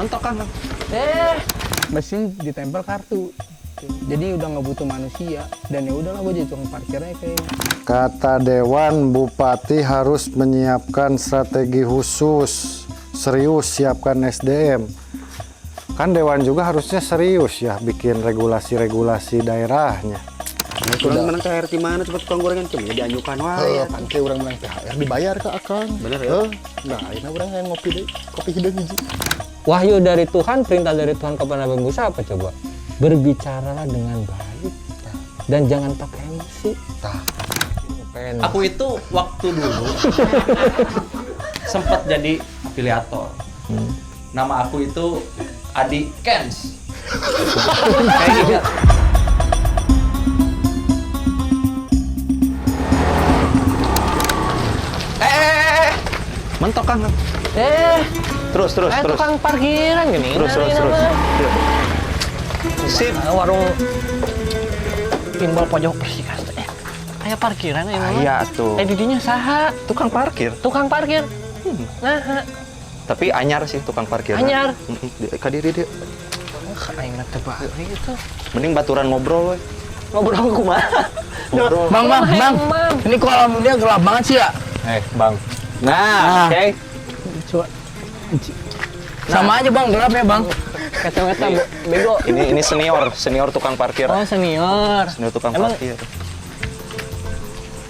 mentok kan? Mesin ditempel kartu. Jadi udah nggak butuh manusia dan ya udahlah gue jadi tukang parkir aja kayaknya. Kata Dewan, Bupati harus menyiapkan strategi khusus. Serius siapkan SDM. Kan Dewan juga harusnya serius ya bikin regulasi-regulasi daerahnya. Kurang menang THR di mana coba tukang gorengan cuma ya dianyukan wae. Kan teh urang menang THR dibayar ke akang. Bener ya? Nah, ini urang yang ngopi deui, kopi hidung hiji. Wahyu dari Tuhan, perintah dari Tuhan kepada Nabi Musa apa coba? Berbicaralah dengan baik dan jangan pakai emosi. Aku itu waktu dulu sempat jadi afiliator. Nama aku itu Adi Kens. Kayak gitu. Mentok kan? Terus. Tukang parkiran gini. Terus. Sip. Warung timbal pojok Persikas. Kayak parkiran ya. Iya tuh. Didinya saha? Tukang parkir. Tukang parkir. Nah, Tapi anyar sih tukang parkir. Anyar. Kadiri dia. aing teh balik gitu. Mending baturan ngobrol we. Ngobrol kumaha? Ngobrol. Bang, ini kolam dia gelap banget sih ya. Bang. Nah, oke. Coba. Sama aja bang, gelap ya bang. Kacamata bego. Ini senior tukang parkir. Oh, senior. Senior tukang Emang parkir.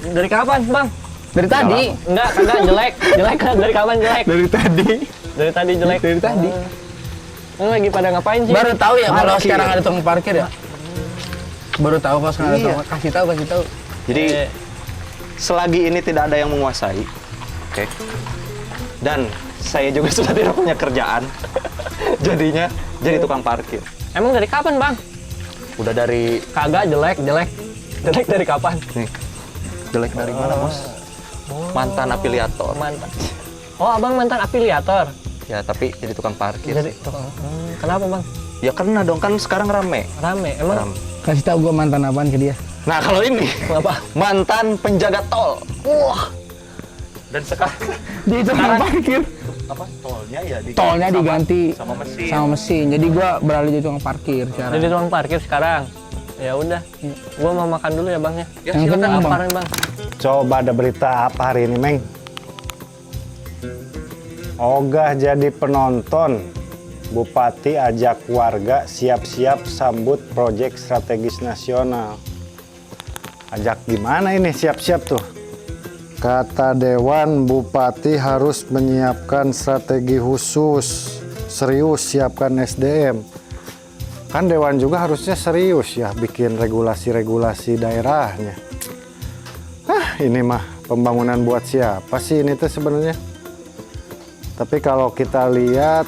dari kapan, Bang? Dari tadi. Enggak, kagak jelek. Jelek kan dari kapan jelek? Dari tadi. Dari tadi jelek. Dari tadi. Lu lagi pada ngapain sih? Baru tahu ya kalau Parkir. sekarang ada tukang parkir ya. Baru tahu kalau sekarang ada Iya. tukang. Kasih tahu. Jadi selagi ini tidak ada yang menguasai, oke. Dan saya juga sudah tidak punya kerjaan. Jadinya jadi tukang parkir. Emang dari kapan, Bang? Udah dari Kagak jelek. Jelek dari kapan? nih. Jelek dari mana, Bos? Mantan afiliator. Mantan. Oh, Abang mantan afiliator. Ya, tapi jadi tukang parkir. Jadi kenapa, Bang? Ya karena dong kan sekarang rame. Rame. Emang Rame. Kasih tahu gue mantan apaan ke dia. Nah, kalau ini kenapa? mantan penjaga tol. Wah. Dan sekarang Dia tukang parkir. apa tolnya ya Tolnya diganti sama mesin. sama mesin. Jadi gue beralih jadi tukang parkir sekarang. Jadi tukang parkir sekarang. Ya udah, gua mau makan dulu ya, Bang ya. Ya, Yang silakan. kenyang, Bang. Lapar nih, Bang. Coba ada berita apa hari ini, Meng? Ogah jadi penonton. Bupati ajak warga siap-siap sambut proyek strategis nasional. Ajak gimana ini siap-siap tuh? Kata Dewan, Bupati harus menyiapkan strategi khusus. Serius siapkan SDM. Kan Dewan juga harusnya serius ya bikin regulasi-regulasi daerahnya. Ini mah pembangunan buat siapa sih ini tuh sebenarnya? Tapi kalau kita lihat,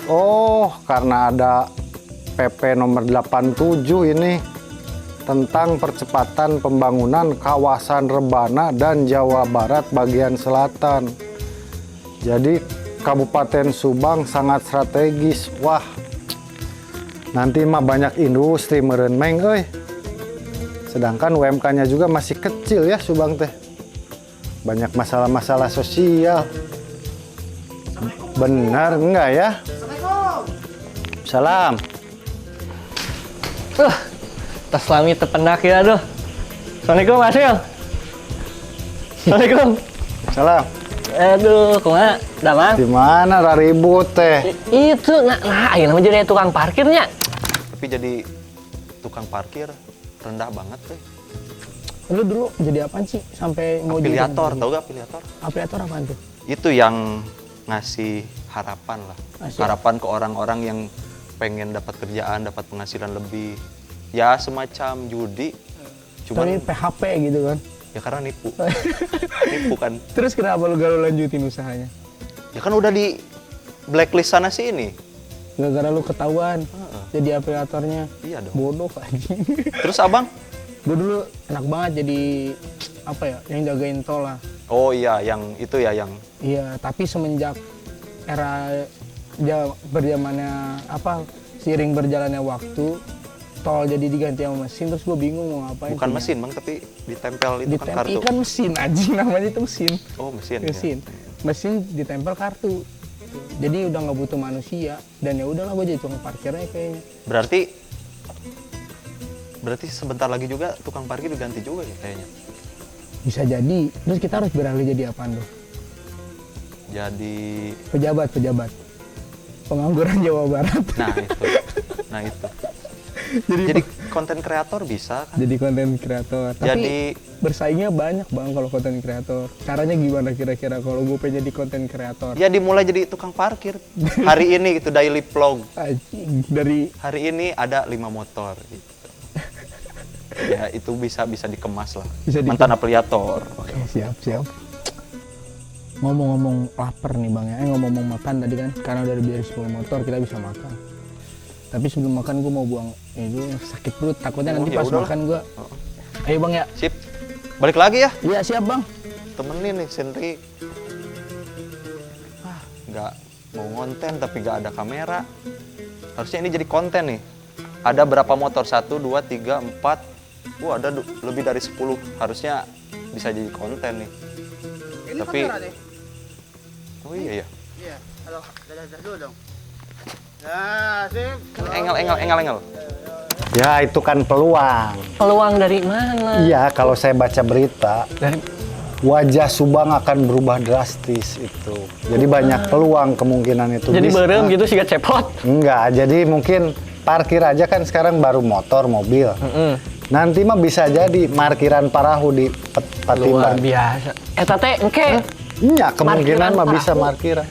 karena ada PP nomor 87 ini tentang percepatan pembangunan kawasan Rebana dan Jawa Barat bagian selatan. Jadi Kabupaten Subang sangat strategis. Wah, nanti mah banyak industri meureun Meng euy. Sedangkan UMK-nya juga masih kecil ya Subang teh. Banyak masalah-masalah sosial. Benar enggak ya? Salam. Tas langit terpendak ya, aduh. Assalamualaikum, Mas Sil. Assalamualaikum. Salam. Aduh, kumaha? Damang. Di mana raribut teh? Itu ayeuna mah jadi tukang parkirnya. Tapi jadi tukang parkir rendah banget deh. Lu dulu jadi apaan sih sampai mau jadi Afiliator, tahu gak afiliator? afiliator apaan tuh? Itu yang ngasih harapan lah. Ngasih. Harapan ke orang-orang yang pengen dapat kerjaan, dapat penghasilan lebih. Ya semacam judi. Tapi Cuman PHP gitu kan. ya karena nipu. Nipu kan. Terus kenapa lu gak lu lanjutin usahanya? Ya kan udah di blacklist sana sini. Gara-gara lu ketahuan jadi afiliatornya. Iya dong. Bodoh anjing. Terus abang? Gue dulu enak banget jadi apa ya, yang jagain tol lah. Oh iya, yang itu ya yang Iya, tapi semenjak era berzamannya apa seiring berjalannya waktu tol jadi diganti sama mesin, terus gue bingung mau ngapain. bukan punya. mesin bang, tapi ditempel itu kan Ditempel kartu. kan mesin anjing namanya itu mesin. Oh mesin. Mesin. Ya. Mesin ditempel kartu. Jadi udah nggak butuh manusia dan ya udahlah gue jadi tukang parkirnya kayaknya. Berarti sebentar lagi juga tukang parkir diganti juga ya kayaknya. Bisa jadi. Terus kita harus beralih jadi apaan tuh? Jadi Pejabat. Pengangguran Jawa Barat. nah itu. Jadi konten kreator bisa kan? Jadi konten kreator. Tapi Jadi bersaingnya banyak bang kalau konten kreator. Caranya gimana kira-kira kalau gue pengen jadi konten kreator? ya dimulai jadi tukang parkir. Hari ini gitu daily vlog. Dari Hari ini ada 5 motor gitu. Ya itu bisa dikemas lah. Bisa dikemas. Mantan afiliator. Oke, siap. Ngomong-ngomong lapar nih bang ya, ngomong-ngomong makan tadi kan, karena udah biar 10 motor kita bisa makan. Tapi sebelum makan gue mau buang itu sakit perut, takutnya nanti ya pas udahlah. makan gue. Ayo bang ya. Sip. Balik lagi ya. Iya siap bang. Temenin nih Sentri. Nggak mau ngonten tapi nggak ada kamera. Harusnya ini jadi konten nih. Ada berapa motor? 1, 2, 3, 4. Ada lebih dari 10. Harusnya bisa jadi konten nih. Ini Tapi kamera deh. oh iya ya. Iya. Halo, dadah dulu dong. Ya, sip. Engel. Ya itu kan peluang. Peluang dari mana? Iya, kalau saya baca berita, Dari wajah Subang akan berubah drastis itu. Jadi banyak peluang kemungkinan itu. jadi bisa. berem gitu sih gak cepot. Enggak, jadi mungkin parkir aja kan sekarang baru motor, mobil. Nanti mah bisa jadi parkiran parahu di Luar Patimban. biasa. Teh engke. Iya, kemungkinan Parkiran mah bisa parahu. parkiran.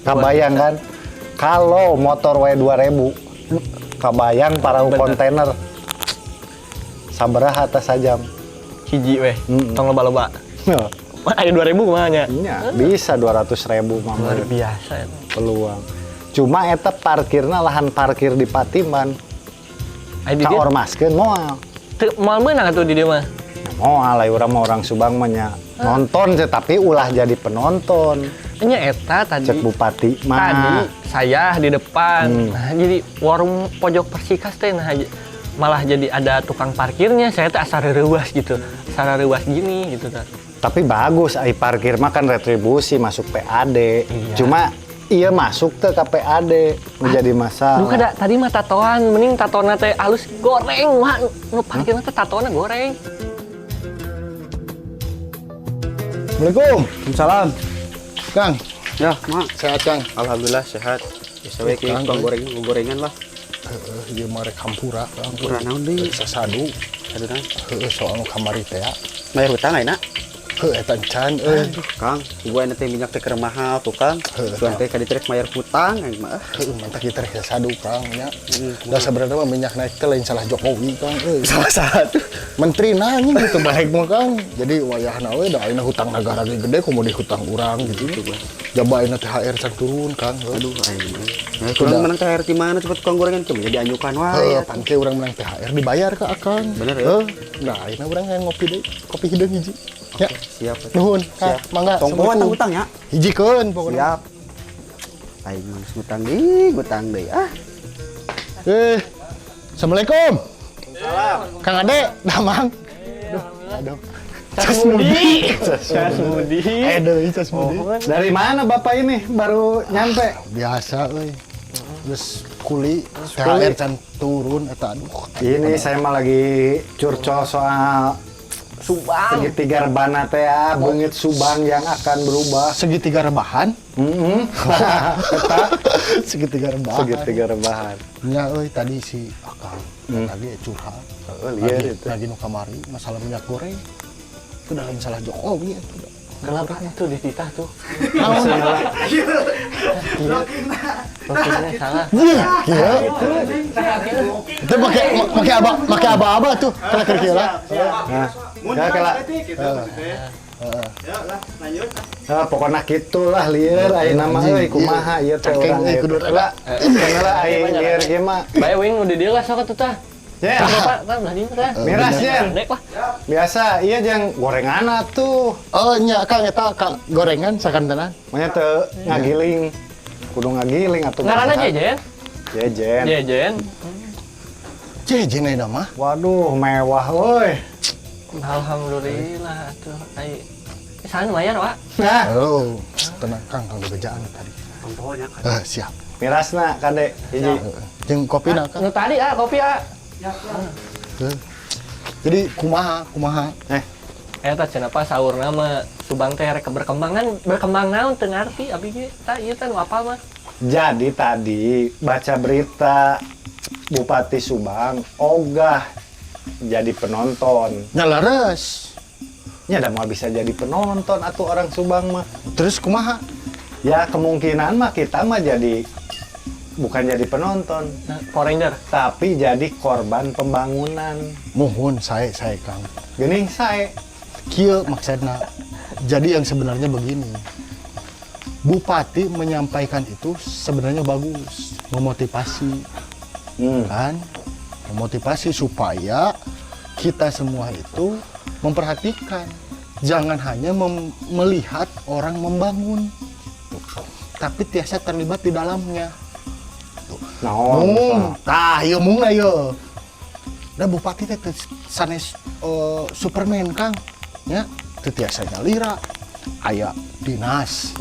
Kabayang kan, kalau motor wae 2.000, kabayang parahu kontainer sabaraha atas sajam. Hiji weh. Tong loba-loba. Ya, Ada 2000 kumaha nya? iya, bisa 200.000 mah Luar biasa eta. peluang. Cuma eta parkirna lahan parkir di Patimban. Aya di Ka dieu ormaskeun moal. teu moal meunang atuh di dieu mah. Moal aya urang mah orang Subang mah nya nonton sih, tapi ulah jadi penonton. Nya eta tadi. Cek Bupati Tadi mah. saya di depan. Nah, jadi warung pojok Persikas teh nah malah jadi ada tukang parkirnya. Saya teh asa reueuas gitu. Asa reueuas gini gitu tah. Tapi bagus, ai parkir mah kan retribusi masuk PAD. Iya. Cuma iya masuk ke KPAD menjadi masalah. Lu kada tadi mah tatoan, mending tatona teh alus goreng wah nu parkirna teh tatona goreng. Assalamualaikum. Salam. Kang, Ya, Mak. sehat Kang. Alhamdulillah sehat. Bisa we Kang, gorengan lah. Ieu mah rek hampura Kang. Hampura naon deui? Sasadu. Aduh, Kang. Heueuh soal nu kamari teh ya. Bayar hutang ayeuna? Heueuh eta encan Kang, gua teh minyak teh keur mahal tuh, Kang. Tuan teh kadi trek bayar hutang aing mah. Heueuh mantap kita rek sasadu Kang nya. Da sebenarnya mah minyak naik teh lain salah Jokowi Kang. Salah tuh. Menteri nanya gitu baik mah Kang. Jadi wayahna we da ayeuna hutang negara ge gede kudu dihutang urang gitu. Jaba ayeuna THR can turun Kang. Aduh, aing mah. Ya, kurang menang THR di mana cepet tukang gorengan cuma jadi anyukan wae. Heueuh pangke urang menang THR dibayar ka Akang. Bener ya? Heuh. Nah, ayeuna urang hayang ngopi deui. Kopi hideung hiji. Ya. Siap. Nuhun, Kang. Mangga. Tong bawa tang hutang ya. Hijikeun pokoknya. Siap. Aing mah ngutang deui. Ah. Assalamualaikum. Kang Ade, damang. Aduh. Casmudi. Casmudi. Aduh, Casmudi. Dari mana Bapak ini baru nyampe? Biasa euy. Terus kuli THR can turun eta aduh. Ini saya mah lagi curcol soal Subang. segitiga rebana teh ya, beungit Subang yang akan berubah. Segitiga rebahan. Segitiga rebahan. Segitiga rebahan. Nya euy tadi si Akang tadi curhat. liar Lagi nu kamari masalah minyak goreng. Itu dalam salah Jokowi itu. Kenapa itu dititah tuh? Naon? Rokina salah. Iya, iya. Itu pakai aba-aba tuh. Kena kira-kira. Nah, kala. Pokoknya gitulah liar ayeuna mah euy kumaha ieu teh Cangkeng, urang euy, ieu. kudu Lah, kenapa aya liar ge mah. Bae wing nu di dieu lah sok atuh tah. Ya, Bapak, tah belah dieu tah. miras ya. Dek lah. Biasa iya jeung gorengan tuh. Oh, nya Kang eta Kang gorengan sakantenan. Manya teu ngagiling. Kudu ngagiling atuh. Ngaranna Jejen? Jejen. Jejen. Jejen eta mah. Waduh, mewah euy. Alhamdulillah atuh. Ai sana bayar, Wak. Nah, Oh, tenang Kang, Kang bejaan tadi. Kontrolnya kan. Siap. Mirasna kade hiji. Jeung kopi na Kang. Nu tadi kopi Jadi kumaha? Eta cenah apa sahur nama Subang teh rek berkembang naon teu ngarti abi ge tah ieu teh nu apal mah. Jadi tadi baca berita Bupati Subang ogah jadi penonton. Nyalares. Ya udah mau bisa jadi penonton atau orang Subang mah. Terus kumaha? Ya kemungkinan mah kita mah jadi bukan jadi penonton, Nah, Power Ranger. tapi jadi korban pembangunan. Mohon saya Kang. Geuning sae. Kieu maksudna. Jadi yang sebenarnya begini. Bupati menyampaikan itu sebenarnya bagus, memotivasi kan? Memotivasi supaya kita semua itu memperhatikan. Jangan hanya melihat orang membangun, tapi tiasa terlibat di dalamnya. Naon? Tah, ieu mung ieu. Da bupati teh sanes Superman Kang. Ya, teu tiasa nyalira. Aya dinas,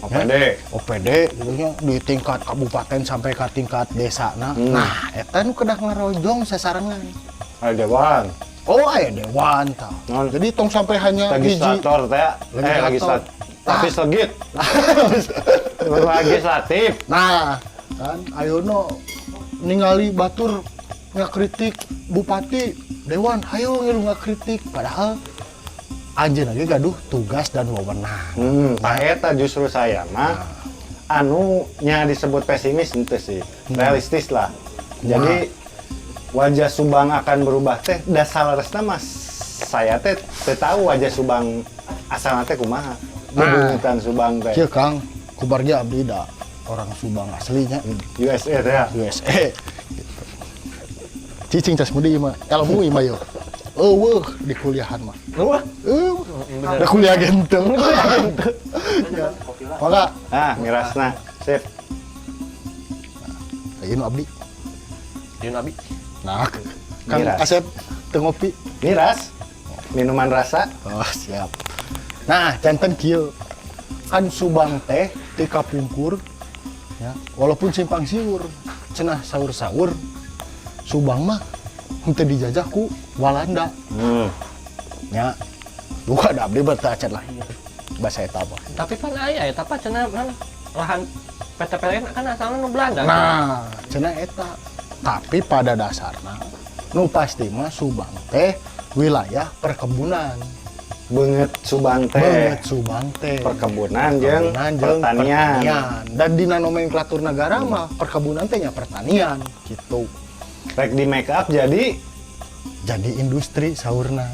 OPD. OPD gitu nya di tingkat kabupaten sampai ke tingkat desana. Nah, eta nu kedah ngarojong sasarangan. Ada dewan. Oh, aya dewan tah. Non. Jadi tong sampai hanya Legislator teh. Legislator. Legislatif. Legislatif. Nah, kan ayeuna ningali batur ngakritik bupati, dewan, ayo ngilu ngakritik padahal anjeun lagi gaduh tugas dan wewenang. Tah eta justru saya mah anu nya disebut pesimis henteu sih. Realistis lah. Jadi wajah Subang akan berubah teh dasalaresna mas saya teh teu tahu wajah Subang asalna teh kumaha. Bebungutan Subang teh. Kieu Kang, kubarnya abdi da orang Subang aslinya. USA teh ya. USA. Gitu. Cicing cas mudi mah, ilmu ieu mah yo. Eueuh di kuliahan mah. Wah, Da kuliah genteng. Maka Ah, mirasna. Sip. ieu nu abdi. ieu nabi. Nah, Kang Miras. Asep teu ngopi. Miras. Minuman rasa. Oh, siap. Nah, janten kieu. Kan Subang teh ti kapungkur ya, walaupun simpang siur, cenah saur-saur Subang mah henteu dijajah ku Walanda. Ya. Buka da abdi bertacan lah. Bahasa eta mah. Tapi pan aya eta apa cenah kan lahan PT PLN kan asalna nu Belanda. Nah, cenah eta. Tapi pada dasarnya nu pasti mah Subang teh wilayah perkebunan. Beungeut Subang teh. Banget Subang teh. Perkebunan jeung jeung pertanian. Dan di nomenklatur negara mah perkebunan teh nya pertanian gitu. Rek di make up jadi Industri saurna.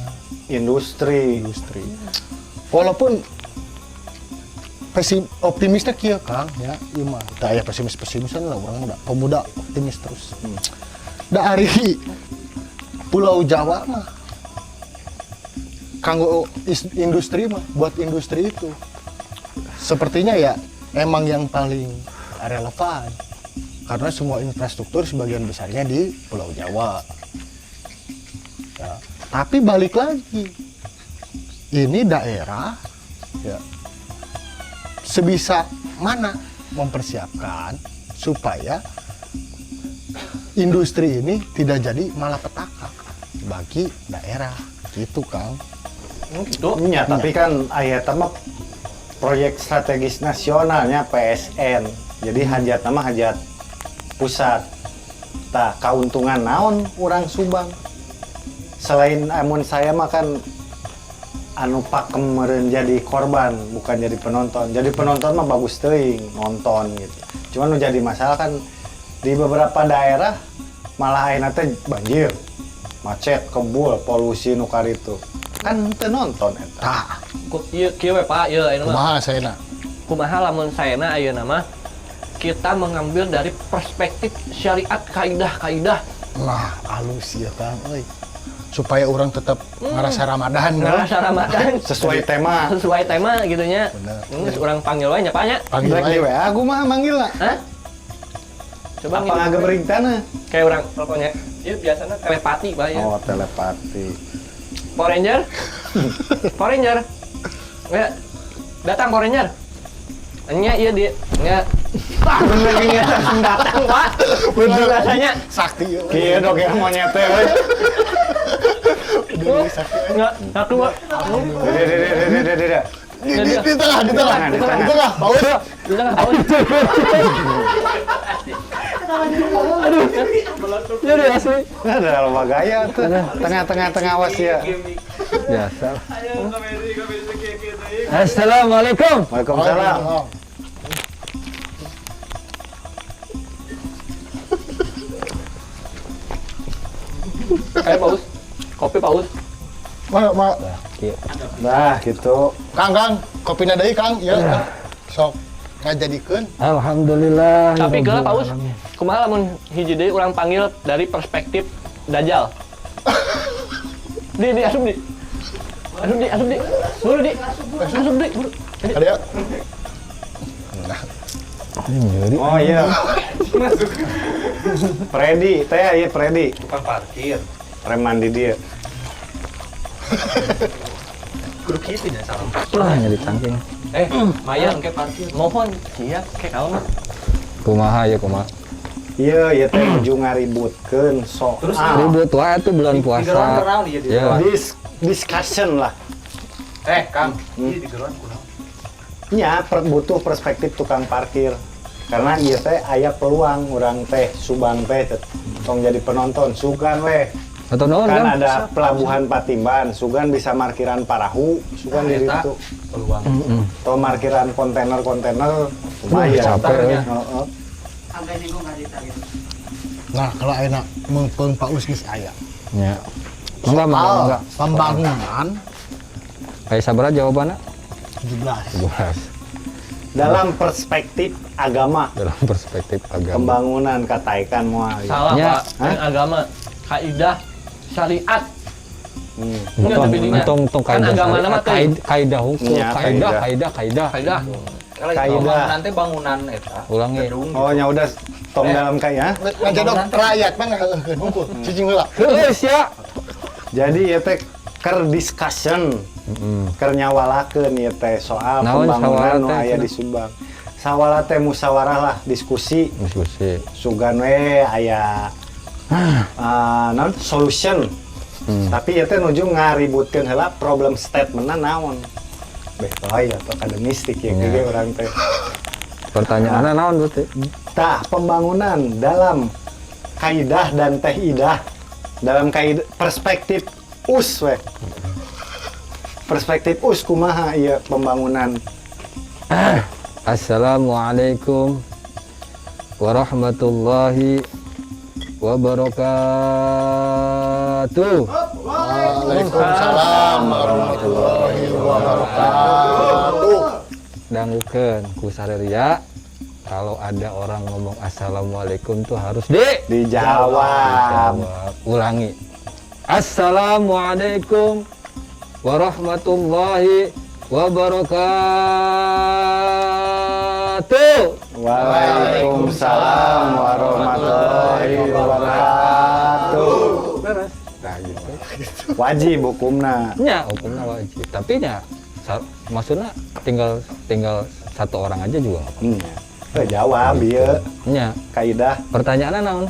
industri. Walaupun optimisnya kieu Kang ya, ieu mah teu aya pesimis-pesimisan lah urang mah pemuda optimis terus. Da ari Pulau Jawa mah kanggo industri mah buat industri itu sepertinya ya emang yang paling relevan karena semua infrastruktur sebagian besarnya di Pulau Jawa. Ya. Tapi balik lagi, ini daerah ya sebisa mana mempersiapkan supaya industri ini tidak jadi malapetaka bagi daerah, gitu Kang. Gitu. Nya, tapi kan aya mah proyek strategis nasionalnya PSN. Jadi hajat mah hajat pusat. Tah kauntungan naon urang Subang? Selain amun saya mah kan anu pakem meureun jadi korban, bukan jadi penonton. Jadi penonton mah bagus teuing nonton gitu. Cuman nu jadi masalah kan di beberapa daerah malah ayeuna teh banjir, macet, kebul, polusi nu karitu. Kan teu nonton eta. Tah, Ieu kieu we Pak, ieu ayeuna mah. kumaha saena? Kumaha lamun saena ayeuna mah kita mengambil dari perspektif syariat kaidah-kaidah. Nah, halus ya Kang, euy. Supaya orang tetap ngerasa Ramadan, Ngerasa Ramadan Sesuai tema. sesuai tema gitu nya. Bener. Geus urang panggil we nya Pak nya. Panggil Rek di aja. WA aku mah manggil lah. Hah? Coba Apa ngagem ringtana? kayak orang pokoknya. Ieu biasanya telepati Pak ya. Oh, telepati. Power Ranger. Power Ranger. Ya. Datang Power Ranger. Nya iya dia. Nya Bener gini langsung datang, Pak. bener rasanya. Sakti ya. Kieu dok yang monyet teh. we. Enggak keluar. Dede. Di tengah. Di tengah. Paus. Udah enggak tahu. Aduh. Ya udah asli. Ada loba gaya tuh. Tengah awas ya. Biasa. Assalamualaikum. Waalaikumsalam. Kayak paus. Kopi paus. Ma. Nah, gitu. Kang, kopi deui Kang. Ya. Sok ngajadikeun. Alhamdulillah. Tapi geula paus. Kumaha lamun hiji deui urang panggil dari perspektif Dajjal. Di asup di. Asup di. Buru di. Asup di. Buru. Ada ya. Oh iya. Freddy, teh ya Freddy. Bukan parkir. Preman di dia. Kudu kitu nya salam. Wah, nyari tangking. Mayang ke parkir. Mohon siap ke kamu. Kumaha ya kumaha. Iya, ya teh nuju ngaributkeun soal Ribut wae tuh bulan puasa. Ya. discussion lah. Kang, ini di geron kunaon? Nya butuh perspektif tukang parkir. Karena ieu teh aya peluang urang teh Subang teh tong jadi penonton sugan weh. Atau naon Kan kan? ada pelabuhan Patimban, sugan bisa parkiran Parahu, sugan di situ. Peluang. Atau parkiran kontainer lumayan. capek, Heeh. Nah, kalau enak mengpeung paus geus aya. Ya. Enggak. Pembangunan Kayak sabar jawabannya. 17. 12 Dalam perspektif agama, dalam perspektif agama. pembangunan kataikan moal. Salah Nya. Pak. Yang agama, kaidah, syariat. Untung Kan agama nama teh. kaidah hukum, Ya, kaidah. Kaidah. Kalau Kaidah. bangunan teh bangunan eta. Ulangi. Gedung. Oh nya udah tong dalam kaya. Ngajadok rakyat mah ngeukeun hukum. Cicing heula. Geus ya. Jadi ya teh keur discussion, keur nyawalakeun ieu teh soal Naon pembangunan sawala nu teh, aya cenah? di Subang. Sawala teh musyawarah lah, diskusi. Diskusi. Sugan we aya naon solution. Tapi ya teh nuju ngaributkeun heula problem statement-na naon. Beh, ya atau akademistik ya Ya. gede orang teh. Pertanyaannya naon berarti? Tah pembangunan dalam kaidah dan teh idah dalam kaidah perspektif us we. Perspektif us kumaha ieu pembangunan. Assalamualaikum warahmatullahi wabarakatuh. Waalaikumsalam warahmatullahi wabarakatuh. Dangukeun ku sareria kalau ada orang ngomong assalamualaikum tuh harus Dijawab. Ulangi. Assalamualaikum warahmatullahi wabarakatuh. Waalaikumsalam warahmatullahi wabarakatuh. Beres. Nah, gitu. Wajib hukumna. Nya hukumnya wajib. Tapi nya maksudnya tinggal satu orang aja juga nggak apa-apa. Jawab ieu Nya kaidah. pertanyaannya naon?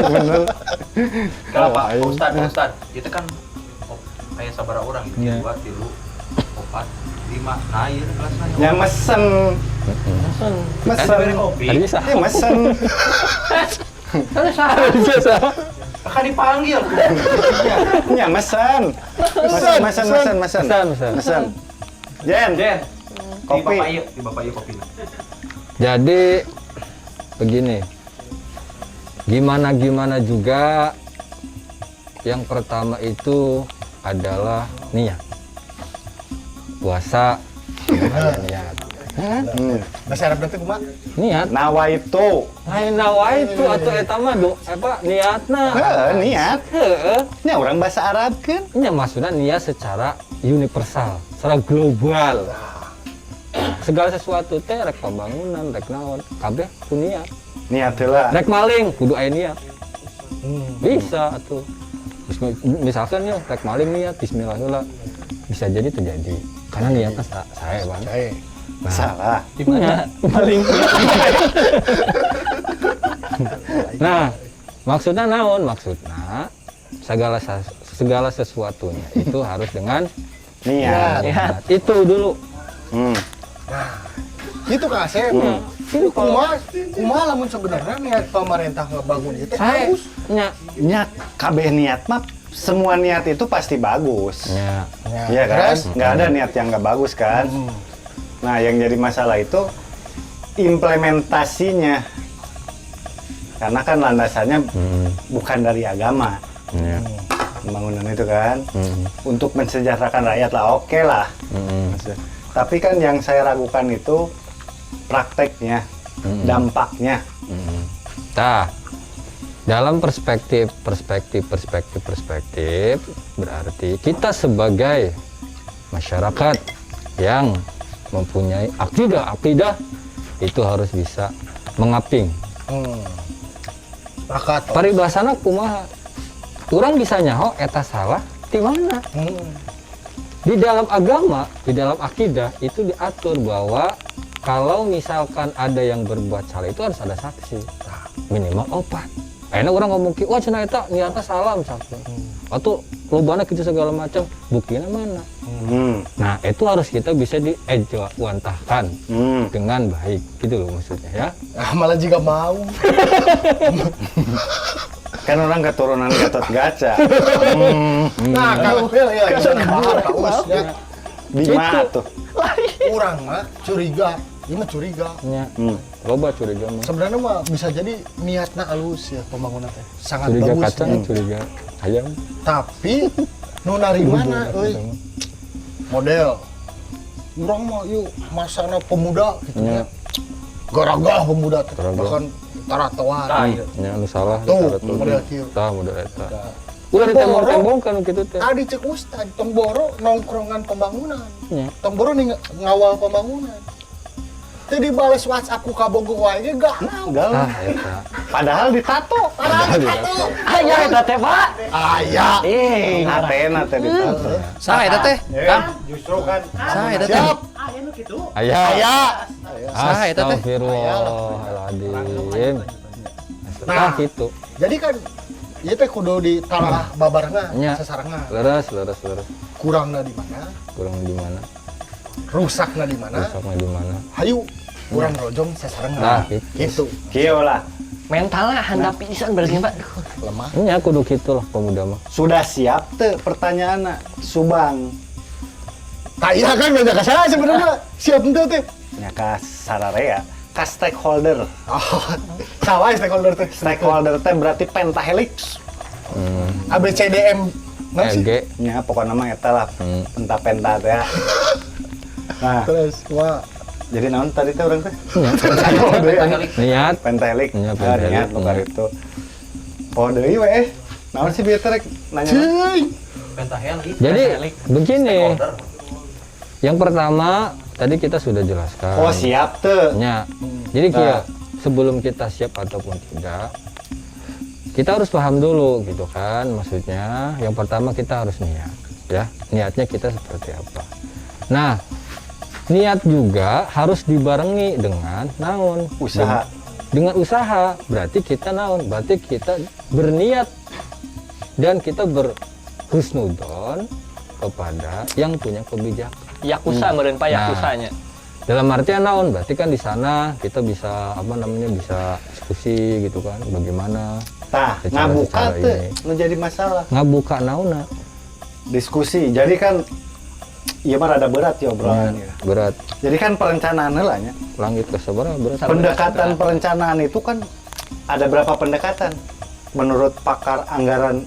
Bener. Kalau Pak Ustad, kita kan kayak sabara orang gitu, Iya. 2, 3, 4, 5, nah iya kelasnya. Ya mesen. Mesen. Kopi. Tadi bisa. Ya mesen. Bisa. Akan dipanggil. Ya mesen. Mesen. Pesan. Jen. Kopi. Di Bapak iya kopi. Jadi begini, gimana juga yang pertama itu adalah niat. Puasa ada niat. Bahasa Arab nanti kumaha? Niat. Nawaitu. Lain nawa itu atau eta mah niatna. Niat. Heeh. Nya orang bahasa Arab kan. Nya maksudnya niat secara universal, secara global. Segala sesuatu teh rek pembangunan, rek naon, kabeh ku niat. Niat heula. Rek maling kudu aya niat. Bisa atuh. Misalkan ya rek maling niat bismillah heula. Bisa jadi terjadi. Karena niatnya saya Bang. Salah. Gimana? Paling Nah, maksudnya naon? Maksudnya segala sesuatunya itu harus dengan Niat. niat. Itu dulu. Hmm. Gitu Kak Asep. Ini kumaha lamun sebenarnya niat pemerintah ngebangun itu Saya bagus. Niat, kabeh niat mah semua niat itu pasti bagus. Ya. Iya kan? Terus? Nggak ada niat yang nggak bagus kan? Nah, yang jadi masalah itu implementasinya. Karena kan landasannya bukan dari agama. Ya. Pembangunan itu kan. Untuk mensejahterakan rakyat lah, oke lah. Maksudnya. Tapi kan yang saya ragukan itu prakteknya, dampaknya. Nah, dalam perspektif berarti kita sebagai masyarakat yang mempunyai akidah itu harus bisa mengaping. Pakat. Paribasana kumaha? Orang bisa nyaho eta salah di mana? Di dalam agama, di dalam akidah itu diatur bahwa kalau misalkan ada yang berbuat salah itu harus ada saksi. Minimal 4. Enak orang ngomong ki, wah cenah eta niatna salah misalkan. Atau lobana gitu segala macam, buktinya mana? Nah, itu harus kita bisa diejawantahkan dengan baik, gitu loh maksudnya ya. Ah, malah juga mau. Kan orang keturunan Gatot Kaca. Nah, kalau ya bisa dibahas Paus ya. Di mana tuh? Kurang mah curiga. Ini mah curiga. Ya. Loba curiga mah. Sebenarnya mah bisa jadi niatnya halus ya pembangunan teh. Sangat Curiga bagus. kacang, ya. curiga ayam. Tapi nu narimana euy. Model. Urang mah yuk masana pemuda gitu ya. Garagah pemuda teh. Garagah. Bahkan taratoan. Ya anu salah Tuh, ditara tuh. model kieu. Tah model eta. Udah ditembong-tembong kan gitu teh. Tadi cek Ustad, Tomboro nongkrongan pembangunan. Ya. Tomboro nih ngawal pembangunan. Tadi balas WhatsApp ku kabogo wae ge galau. Galau. Eta. Padahal ditato. aya eta teh, Pak. Aya. Atena teh ditato. Saha eta teh? Kang, Justru kan. saha eta teh? Siap. Aya. Aya. Saha eta teh? Astagfirullahaladzim. Nah, gitu. Jadi kan ieu teh kudu ditalah babarengan Nya. sasarangan. Leres. Kurangna di mana? Kurang di mana? Rusakna di mana? Rusaknya di mana? Hayu kurang rojong sasarangan. Nah, Gitu. Kieu lah. Mentalnya handap pisan berarti, Pak. Lemah. Nya kudu kitu lah pemuda mah. Sudah siap teu pertanyaanna? Subang. Tah iya kan banyak kasana sebenarnya. Siap henteu teh. Nya ka sararea, ka stakeholder. Oh, salah stakeholder teh. Stakeholder teh berarti pentahelix. ABCDM. Nah sih. EG. Nya pokoknya mah eta lah. Penta-penta teh. Nah, Terus wah. jadi naon tadi teh urang teh? Niat. Pentahelix. Nya, Ah, pentahelix. niat bukan itu. Oh, deui we naon sih bieu teh rek nanya? Cuy. Jadi begini. Yang pertama tadi kita sudah jelaskan. Oh, siap teu. Ya. Jadi kieu, Nah. sebelum kita siap ataupun tidak, kita harus paham dulu gitu kan. Maksudnya yang pertama kita harus niat, ya. Niatnya kita seperti apa. Nah, niat juga harus dibarengi dengan naon? Usaha. Dengan usaha. Berarti kita naon? Berarti kita berniat dan kita berhusnudon kepada yang punya kebijakan. Yakuza meureun Pak, Nah. yakuzanya. Dalam artian naon? Berarti kan di sana kita bisa bisa diskusi gitu kan, bagaimana Tah, Secara- ngabuka secara teu ini. nu jadi masalah. ngabuka naona. Diskusi. Jadi kan ieu mah rada berat ya obrolan ya. Berat. Jadi kan perencanaan heula nya. Langit ke sabaraha berat. Pendekatan perencanaan itu kan ada berapa pendekatan? Menurut pakar anggaran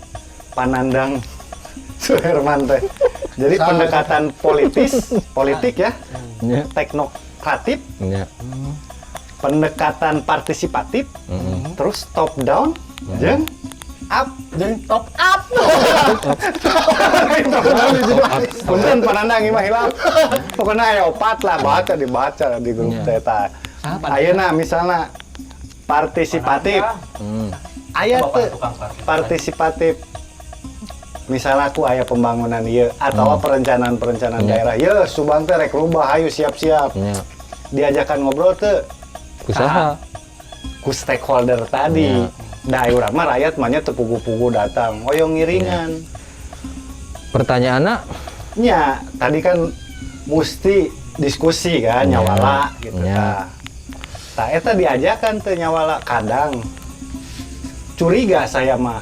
Panandang Suherman teh. Jadi Salah. pendekatan politik ya, Ya. teknokratif, Ya. pendekatan partisipatif, terus top down, jeung up. Jadi top up. Punten Panandang ieu mah hilap. Pokona aya 4 lah dibaca di grup teh eta. Ayeuna misalna partisipatif. Aya teu partisipatif. Misalnya aku aya pembangunan ieu atau perencanaan daerah. Ye, Subang teh rek rubah, ayo siap-siap. Ya. diajakan ngobrol tuh Usaha. ku stakeholder tadi. Da urang mah rakyat mah nya teu pugu-pugu datang, oyong ngiringan. Pertanyaannya Nya, tadi kan mesti diskusi kan nyawala gitu Ya. tah. Eta diajakan teh nyawala kadang curiga saya mah.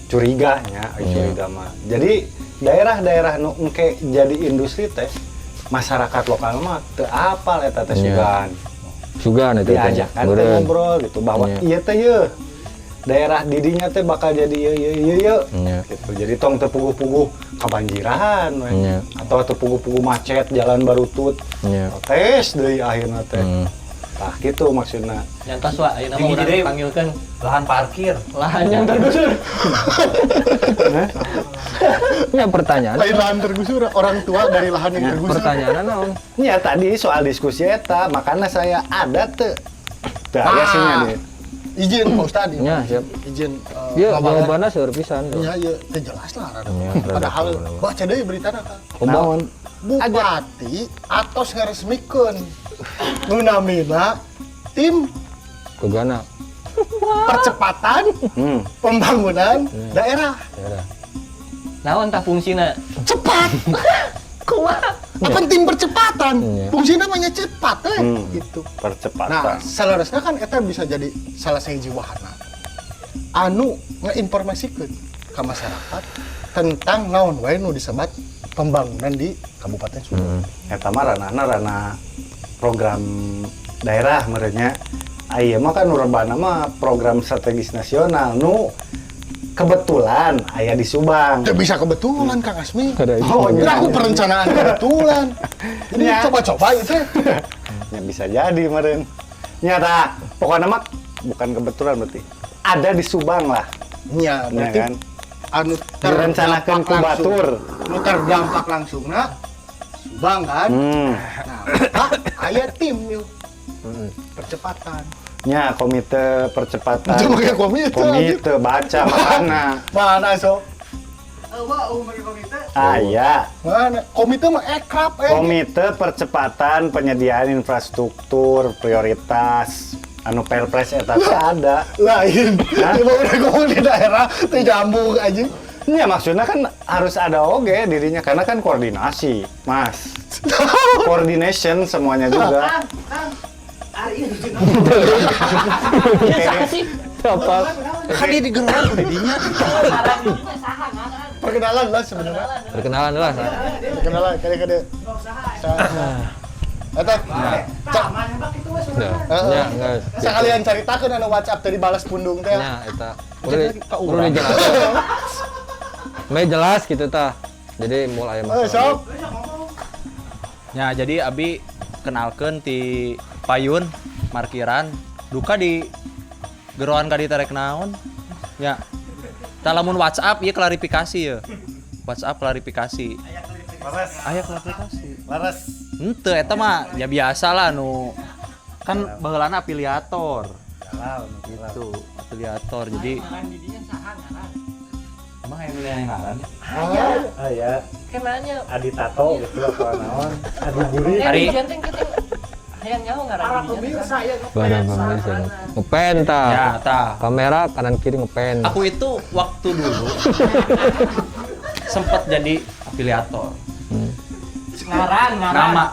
Curiganya, curiga mah. Jadi daerah-daerah nu engke jadi industri teh masyarakat lokal mah teu apal eta teh sugan. Sugan itu Diajakan teh ngobrol gitu bahwa ieu teh yeuh daerah didinya teh bakal jadi ieu Iya. gitu. Jadi tong teu puguh-puguh kabanjiran we. Iya. Atau teu puguh-puguh macet jalan barutut. Iya. Tes deui akhirna teh. Tah gitu maksudna. Nyantos wa ayeuna mah urang dipanggilkeun Lahan parkir. lahan yang tergusur. Ya pertanyaan. Lain lahan tergusur, orang tua dari lahan yang tergusur. Pertanyaannya naon? Ya tadi soal diskusi eta, makanya saya ada teu. Teu aya sih nya dia. Izin Pak Ustad. Ya, siap. Izin. Ya, ngabalan. jawabannya seueur pisan. Iya, iya, teu jelas lah. Rada. Ya, rada Padahal kurang. baca deui beritana Kang. Naon? Bupati atos ngaresmikeun nu namina tim Kugana. percepatan pembangunan daerah. Ya. Naon tah fungsina? Cepat. Kumaha? Apa tim percepatan? Iya. Fungsinya namanya cepat gitu. Nah, Percepatan. salarasna kan eta bisa jadi salah sahiji wahana anu ngeinformasikeun ka masyarakat tentang naon wae nu disebat pembangunan di Kabupaten Subang. Eta mah ranah program daerah merenya. Aya mah kan nu rebana mah program strategis nasional nu kebetulan aya di Subang. Teu bisa kebetulan Kang Asmi. Ada itu. Oh, Kira iya. aku perencanaan kebetulan. Ini Ya. coba-coba itu. Ya bisa jadi meureun. Nyata pokoknya mah bukan kebetulan berarti. Ada di Subang lah. Ya, Ya berarti kan? anu Direncanakan ku batur. Nu terdampak langsungna Subang kan. Nah, aya tim yuk. Percepatan. Nya komite percepatan. Itu pakai komite, Komite baca mana? Mana sok? Aya. Mana? Komite mah ekrap Komite percepatan penyediaan infrastruktur prioritas anu Perpres eta teh ada. lain. Hah? Cuma udah ngomong di daerah teh jambung aja. Ya maksudnya kan harus ada oge dirinya karena kan koordinasi, Mas. Coordination semuanya juga. Apa? Kan dia digelar didinya. Perkenalan lah sebenarnya. Perkenalan lah. Perkenalan kade-kade. Eta. Ya, enggak. Sekalian caritakeun anu WhatsApp tadi balas pundung teh. Ya, eta. Perlu dijelaskan. Mei jelas gitu tah. Jadi mulai masalah. Sok. Ya, jadi Abi kenalkeun ti payun markiran duka di geroan ka ditarek naon. Ya. Tah lamun WhatsApp ieu klarifikasi ya. WhatsApp klarifikasi. Aya klarifikasi. Laras. Henteu eta mah ya biasa lah nu kan baheulana afiliator. Gitu, afiliator. Jadi emang yang milih yang ngaran? Aya Kenanya. Adi Tato gitu apa naon? Adi Buri. Hari Hayang nyaho ngaran didinya. Barang pemirsa. Ngepen tah. ya tah. Kamera kanan kiri ngepen. Aku itu waktu dulu sempat jadi afiliator. Ngaran. Nama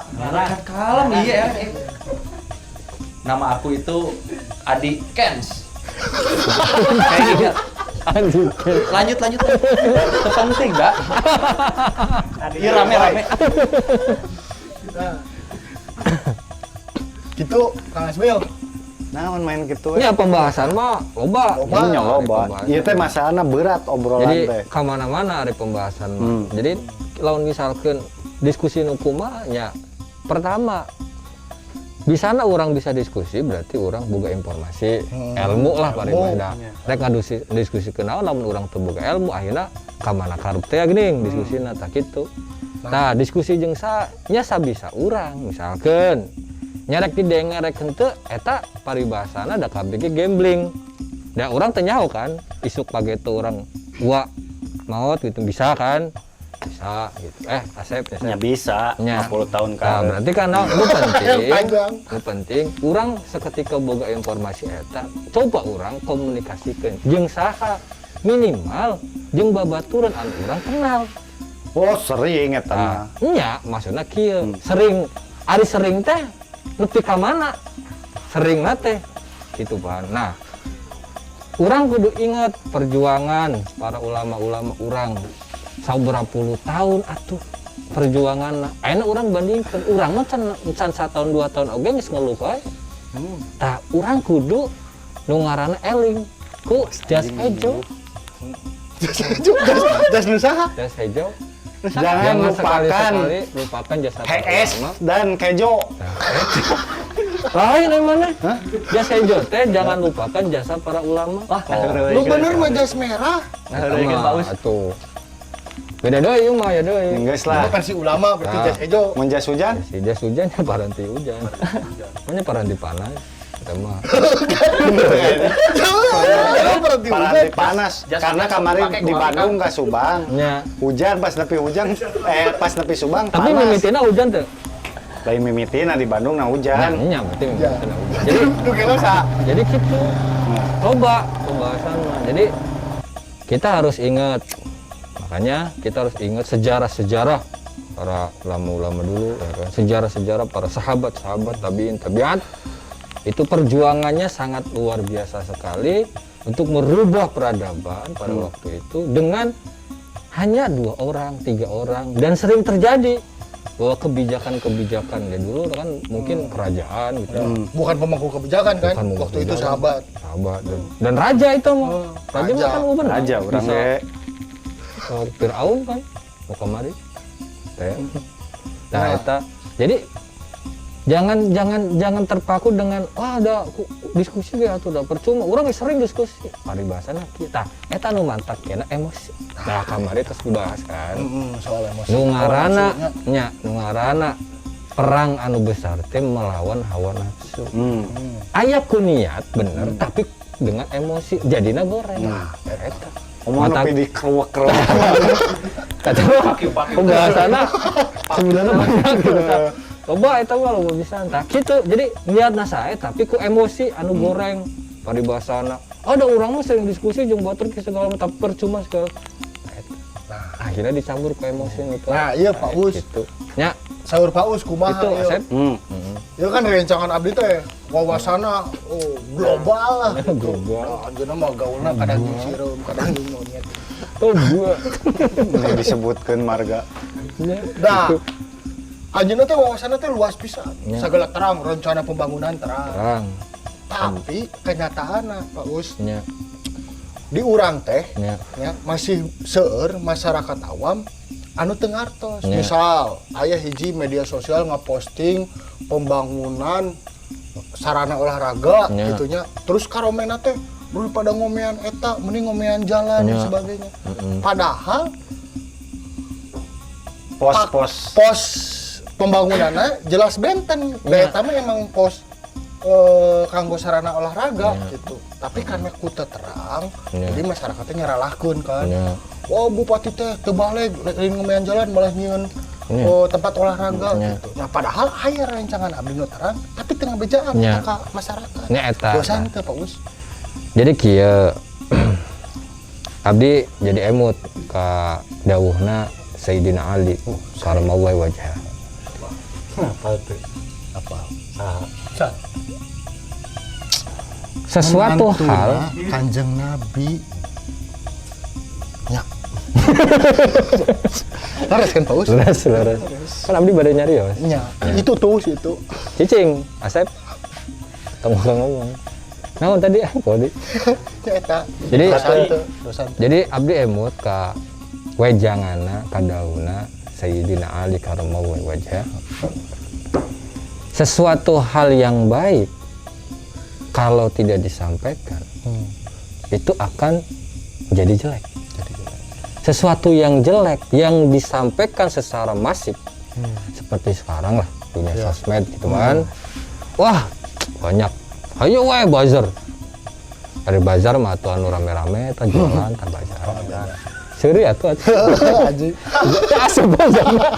kalem iya. Nama aku itu Adi Kens. Kayak gitu. Anjing. Lanjut. Itu penting, Mbak. Iya rame. Gitu Kang Asmil. Naon main gitu. Ya pembahasan mah loba. Nya loba. Pembahasan. Ieu teh masalahna berat obrolan Jadi teh. kemana-mana ada pembahasan mah. Jadi lawan misalkan diskusi hukumnya ya pertama bisana orang bisa diskusi berarti orang boga informasi ilmu lah paling rek diskusi kenal namun orang teu boga ilmu akhirnya kamana karup teh geuning diskusina tah kitu. Tah diskusi jeung nya sabisa urang misalkan nyarek didengar rek henteu eta paribahasana da kabeh gambling. Da urang teh nyaho kan isuk page teu urang maot gitu bisa kan. bisa gitu. Asep Ya bisa, nya 50 tahun Nah, kan. berarti kan nu penting, Panjang. nu penting urang seketika boga informasi eta coba urang komunikasikeun jeung saha minimal jeung babaturan anu urang kenal. Oh sering eta mah. Nah, nya maksudna kieu sering ari sering teh nepi ka mana sering teh gitu Pan. Nah urang kudu ingat perjuangan para ulama-ulama urang saberapa puluh tahun atuh perjuangan. Ayeuna urang bandingkeun urang mah can 1 tahun 2 tahun oge geus ngeluh wae. Tah urang kudu nu ngaranna eling ku jas hejo. Das nusaha. Jas hejo. Jangan lupakan sekali-sekali lupakan jasa para HS ulama. dan kejo. Lain yang mana? Jas hejo teh jangan lupakan jasa para ulama. Lu bener mah jas merah. Atuh. Beda deui ieu mah ya deui. Geus Itu lah. kan si ulama berarti Nah. jas hijau. Mun jas hujan, Si jas hujan ya paranti hujan. Mana paranti panas. Eta mah. Berarti paranti panas. Karena kemarin di Bandung ka Subang. Nya. Hujan pas nepi hujan, pas nepi Subang Tapi panas. mimitina hujan teh. Lain mimitina di Bandung na hujan. Nya berarti mimitina hujan. Jadi lu kira sa. jadi gitu. Coba pembahasan mah. Jadi kita harus ingat. Makanya kita harus ingat sejarah-sejarah para ulama-ulama dulu, ya kan? Sejarah-sejarah para sahabat-sahabat tabiin, tabiat. Itu perjuangannya sangat luar biasa sekali untuk merubah peradaban pada waktu itu dengan hanya 2 orang, 3 orang, dan sering terjadi bahwa kebijakan-kebijakan ya dulu kan mungkin kerajaan gitu. Bukan pemangku kebijakan kan. Bukan pemangku Waktu itu kebijakan. sahabat. Sahabat dan raja itu mah. Raja mah raja. kan gubernur. Aja urang Bisa ge. Fir'aun kan mau kemari teh. Nah, eta jadi jangan terpaku dengan wah ada diskusi ge atuh da percuma urang sering diskusi paribasana kita eta nu mantap kena emosi. Nah kamari terus dibahas kan Soal emosi. nu ngaranna Maksudnya, nya nu ngaranna perang anu besar teh melawan hawa nafsu. Aya ku niat bener tapi dengan emosi jadina goreng. Nah, eta Omong Mata- nepi di krewek-krewek. kata pembahasannya sebenarnya banyak gitu kan. Coba itu kalau mau bisa entah gitu. Jadi niatna saya tapi ku emosi anu goreng paribasana. Ada orang mah sering diskusi jeung batur ke segala tapi percuma segala. Nah, eta. Akhirnya dicampur ke emosi gitu. Nah, iya Pak Us. Gitu. Nya Sahur Paus kumaha itu ieu? Asep. Itu kan rencangan abdi teh wawasana global lah. Global. Anjeunna mah gaulna kadang jeung sireum, kadang jeung monyet. Oh gua. Ini disebutkeun marga. Nah, anjeunna teh wawasana teh luas pisan. Ya. Sagala terang, rencana pembangunan terang. Terang. Tapi kenyataanna Pak Us, Nya. di urang teh Nya. ya, masih seueur masyarakat awam anu teu ngartos. Ya. Misal aya hiji media sosial ngaposting pembangunan sarana olahraga Ya. gitunya. Terus karomena teh daripada ngomean eta mending ngomean jalan dan Ya. sebagainya. Padahal Pos-pos. pos pembangunannya jelas benten. Eta mah emang pos kanggo sarana olahraga gitu. Tapi karena ku teu terang, Ya. jadi masyarakatnya nyaralahkeun kan. Ya. Wah, Bupati teh teu balik lain ngomean jalan malah nyieun tempat olahraga Ya. gitu. Nah, padahal aya rancangan abdi nu terang, tapi teu ngabejaan Ya. ka masyarakat. Nya eta. Dosan teh Pak Us. Jadi kieu abdi jadi emut ka dawuhna Sayyidina Ali karramallahu wajhah. Sesuatu hal Kanjeng Nabi. Ya. Laras kan Pak Us? leres. Kan abdi pada nyari ya. Ya, itu tuh situ. Cicing, Asep. Tong ngomong. Naon tadi Podi. Ya eta. Jadi dosan. jadi abdi emut ka wejanganna ka dauna Sayyidina Ali karramallahu wajhah. Sesuatu hal yang baik kalau tidak disampaikan itu akan jadi jelek. Sesuatu yang jelek yang disampaikan secara masif seperti sekarang lah dunia sosmed gitu kan. Wah, banyak. Ayo wae buzzer. Dari bazar mah atuh anu rame-rame eta jualan tan bazar. Seuri atuh. Anjing. Asap sama.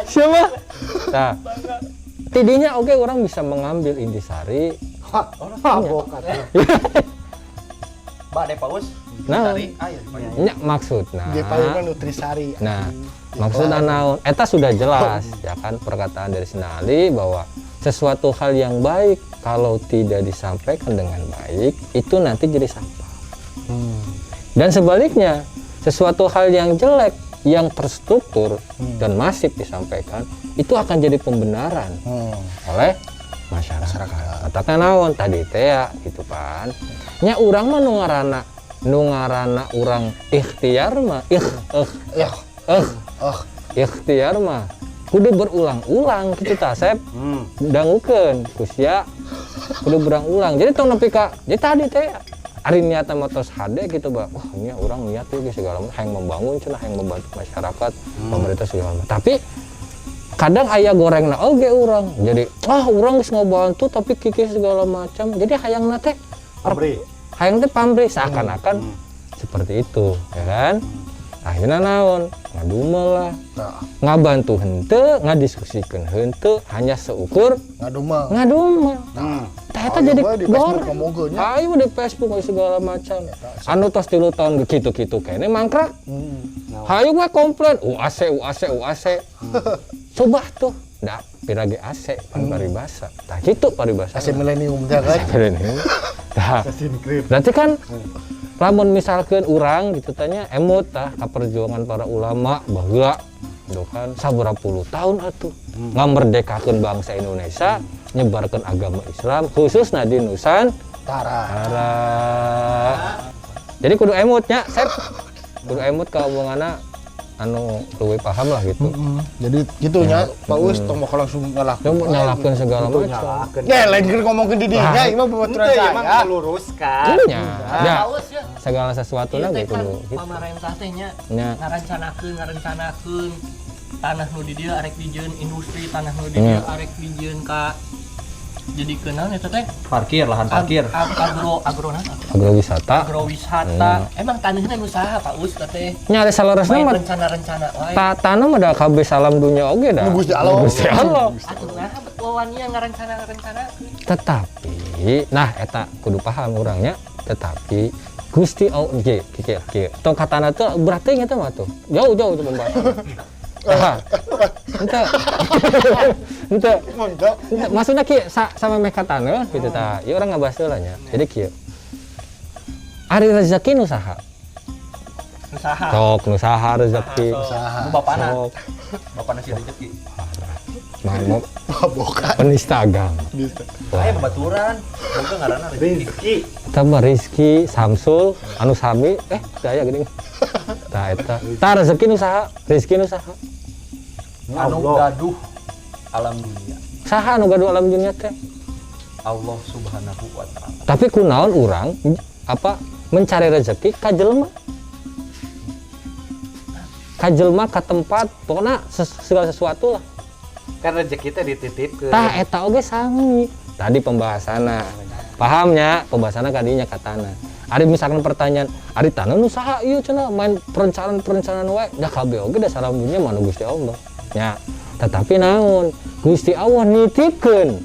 Siapa? Nah, tidinya oke orang bisa mengambil intisari. Mabok atuh. Mbak Dek Paus. Nah, Ayo. nya maksudna. Dia paling nutrisari. Nah, maksudna naon? Eta sudah jelas ya kan perkataan dari Sinali bahwa sesuatu hal yang baik kalau tidak disampaikan dengan baik itu nanti jadi sampah. Dan sebaliknya, sesuatu hal yang jelek yang terstruktur dan masif disampaikan itu akan jadi pembenaran oleh masyarakat. Katakan naon tadi teh ya gitu kan. Nya urang mah nu ngaranna urang ikhtiar mah ikhtiar mah kudu berulang-ulang gitu tah Sep. Dangukeun kusia kudu berulang-ulang. Jadi tong nepi ka jadi tadi teh ari niatna motos hade gitu bah. Wah, nya urang niat ieu segala macam hayang membangun cenah hayang membantu masyarakat, pemerintah segala macam. Tapi kadang aya gorengna oge urang. Jadi urang geus ngabantu tapi kikih segala macam. Jadi hayangna teh hayang teh pamrih seakan-akan seperti itu, ya kan? Akhirnya naon? Ngadumel lah. Ngabantu henteu, ngadiskusikeun henteu, hanya seukur Ngadumel. Tah eta jadi di Facebook goreng. ngomongkeunnya. Ayo di Facebook segala macam. Anu tos 3 tahun kitu-kitu kene mangkrak. Hayu we komplain, UAC. Coba tuh, da pirage AC pan paribasa. Tah kitu paribasa. AC milenium teh kan. Tah. Berarti kan lamun misalkan urang gitu tanya emot tah ka perjuangan para ulama baheula gitu kan sabaraha puluh tahun atuh ngamerdekakeun bangsa Indonesia, nyebarkeun agama Islam khususna di Nusantara. Jadi kudu emotnya, Sep. Kudu emot ka omonganna anu leuwih paham lah gitu. Jadi gitunya Pak Us tong mau langsung nyalahkeun. Yang nyalahkeun segala macam. Ya lain keur ngomongkeun di dinya ieu mah babaturan saya. meluruskan. Iya. Ya, Paus ya. segala sesuatu lah Ieu teh gitu. kan Gitu. pamarentah teh nya Nya. ngarencanakeun tanah nu di dieu arek dijieun industri, tanah nu di dieu arek dijieun ka jadi kenal eta teh Parkir, lahan parkir. Agrowisata. agrowisata. Emang tanahnya nu saha Pak Us teh? Nya ada salaresna Main mah rencana-rencana wae. tanam ada kabeh salam dunia oge dah. Gusti Allah. Gusti Allah. Atuh nah wawannya ngarencana-rencana. Tetapi nah eta kudu paham urangnya, tetapi Gusti Allah ge kieu. Tong katana teh berarti nya teh mah tuh. Jauh-jauh tuh pembahasan. Ente. Maksudnya kieu sama meh katana gitu tah. Ieu urang ngabahas heula nya. Jadi kieu. Ari rezeki nu saha? Usaha. Sok nu saha rezeki. Nu bapana. Sok Bapakna si rezeki. mau penista agama. Aya babaturan. Boga ngaranna rezeki. Tambah Rizky, Samsul, anu sami, daya geuning. Tah eta. Tah rezeki nu saha? Rizky nu saha? Anu gaduh alam dunia. Saha anu gaduh alam dunia teh? Allah Subhanahu wa taala. Tapi kunaon urang mencari rezeki ka jelema. Ka jelema ka tempat, pokona segala sesuatu lah. Kan rezeki teh dititipkeun. Tah eta oge sami. Tadi pembahasanna. Pahamnya pembahasanna kadinya katana. Ari misalkan pertanyaan, ari tanah nu saha ieu cenah main perencanaan wae, da kabeh oge da salam dunia mah Gusti Allah. Nya, tetapi naon? Gusti Allah nitipkeun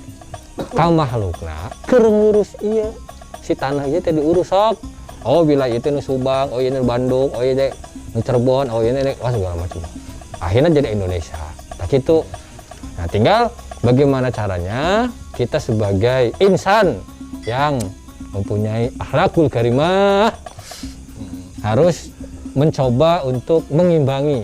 ka makhlukna keur ngurus ieu. Si tanah ieu teh diurus sok. Oh, bila ieu teh nu Subang, oh ieu nu Bandung, oh ieu teh nu Cirebon, oh ieu teh segala macam. Akhirnya jadi Indonesia. Tak gitu. Nah, tinggal bagaimana caranya kita sebagai insan yang mempunyai akhlakul karimah harus mencoba untuk mengimbangi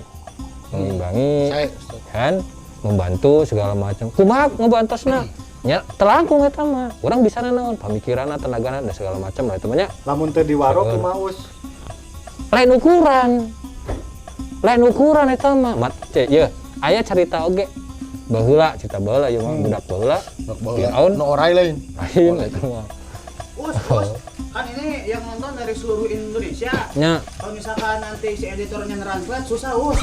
kan, membantu segala macam. Kumaha ngebantosna? Nya telangkung eta mah. Urang bisa naon pamikiranna, tenagana dan segala macam lah itu mah nya. Lamun teu diwarok kumaha Us? Lain ukuran eta mah. Mat ye aya carita oge. Baheula cerita baheula ieu mah budak baheula. Firaun No orai lain. lain eta mah. Us, kan ini yang nonton dari seluruh Indonesia. Nya. Kalau misalkan nanti si editornya nge-translate susah, Us.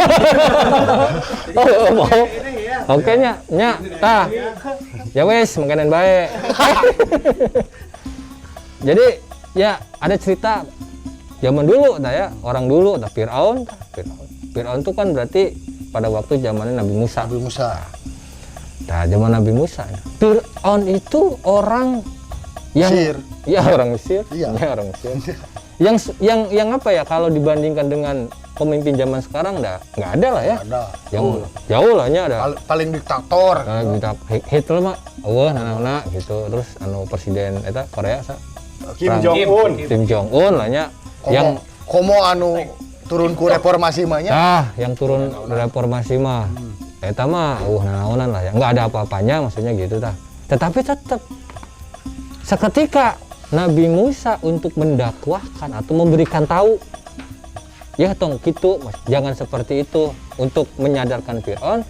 Mau. Ini ya. Oke nya, tah. Ya wes, mangkanan bae. Jadi ya ada cerita zaman dulu ya, orang dulu Fir'aun. Fir'aun itu kan berarti pada waktu zamannya Nabi Musa. Nabi Musa. Nah, zaman Nabi Musa, Fir'aun itu orang yang Mesir. ya orang Mesir, Iya. ya orang Mesir. yang apa ya, kalau dibandingkan dengan pemimpin zaman sekarang nggak ada lah ya. Ada. Yang jauh lah nya ada. Paling diktator. Hitler mah nana gitu. Terus anu presiden eta Korea sa Kim Jong-un. Kim Jong-un lah nya. Yang komo anu turun ku reformasi mah nya. yang turun reformasi mah eta mah nanaonan lah ya, nggak ada apa-apanya maksudnya gitu tah. Tetapi tetap seketika Nabi Musa untuk mendakwahkan atau memberikan tahu, ya tong gitu, jangan seperti itu, untuk menyadarkan Fir'aun.